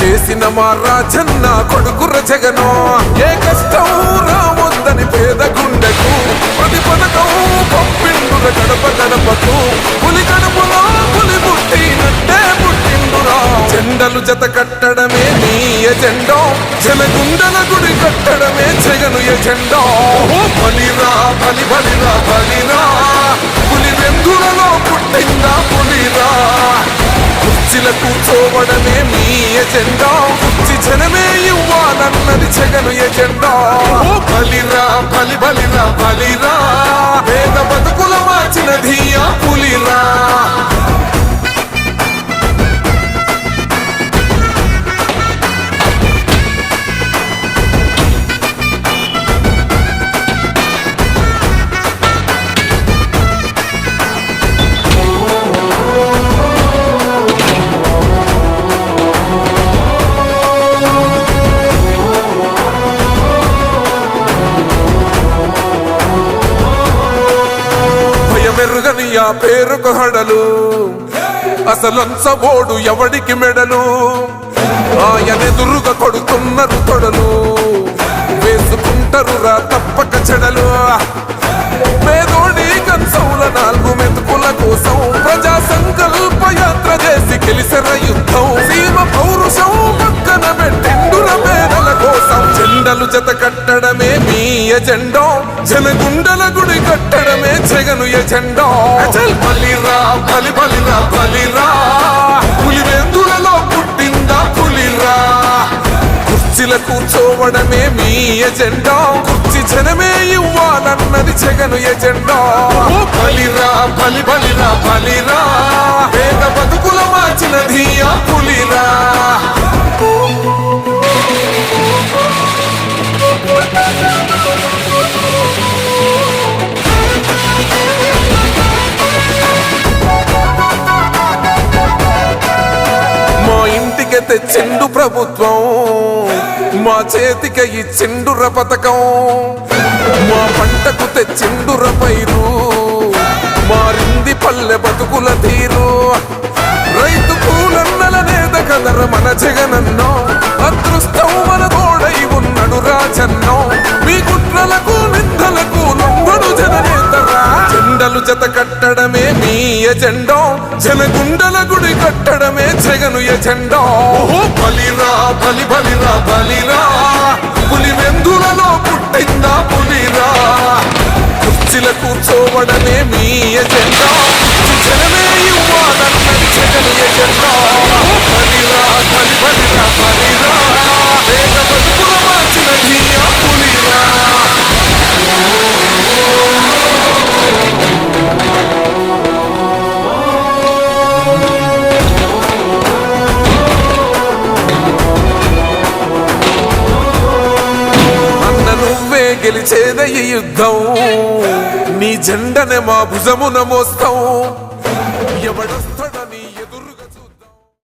చేసిన మా రాజన్న కొడుకుర జగను. ఏ కష్టం రావద్దని పేద గుండెకు ప్రతి పథకం పంపిండుర గడప గడపకు. పులి గడపలో పులి పుట్టినట్టే పుట్టిండురా. జెండలు జత కట్టడమే నీ ఎజెండా, జనగుండల గుడి కట్టడమే జగను ఎజెండా. బలిరా బలి బలిరా బలిరా, పులి వెందులలో పుట్టిందా పులిరా. కుర్చీల కూర్చోవడమే మీ ఎజెండా, కుర్చీ జనమే ఇవ్వాలన్నది జగను ఎజెండా. బలిరా బలి బలిరా బలిరా, పేద బతుకుల మార్చినది ఆ పులిరా. మెరుగని ఆ పేరుకు హడలు, అసలంచబోడు ఎవడికి మెడలు. ఆయనెదురుగా కొడుతున్నారు తొడలు, వేసుకుంటారు రా తప్పక చెడలు. పేదోడి కంచంల 4 మెతుకుల కోసం ప్రజా సంకల్ప యాత్ర చేసి గెలిసిన యుద్ధం. సీమ పౌరుషం పక్కన పెట్టిండుల పేదల కోసం. జెండలు జత కట్టడమే మీ ఎజెండా, జనగుండల గుడి కట్టడమే జగను ఎజెండా. బలిరా బలి బలిరా బలిరా, పులివెందులలో పుట్టిందా పులిరా. కుర్చీల కూర్చోవడమే మీ ఎజెండా, కుర్చీ జనమే ఇవ్వాలన్నది జగను ఎజెండా. బలిరా బలి బలిరా బలిరా, పేద బతుకుల మార్చినది ఆ పులిరా. మా ఇంటికి తెచ్చిండు ప్రభుత్వం, మా చేతికి ఇచ్చిండుర పథకం. మా పంటకు తెచ్చిండుర పైరు, మారింది పల్లె బతుకుల తీరు. రైతు కూలన్నల నేత కదర మన జగనన్నో, అదృష్టం మన తోడై ఉన్నాడు రాజన్నో. మీ కుట్రలకు నిందలకు లొంగడు జననేతరా. జెండలు జత కట్టడమే మీ ఎజెండా, జనగుండల గుడి కట్టడమే జగను ఎజెండా. బలిరా బలి బలిరా బలిరా, పులి వెందులలో పుట్టిందా పులిరా. కుర్చీల కూర్చోవడమే మీ ఎజెండా, జనమే ఇవ్వాలన్నది జగను ఎజెండా. బలిరా బలి బలిరా బలిరా, పేద బతుకుల మార్చినది ఆ పులిరా. గెలిచేద ఈ యుద్ధం, నీ జెండనే మా భుజమున మోస్తాం. ఎవడ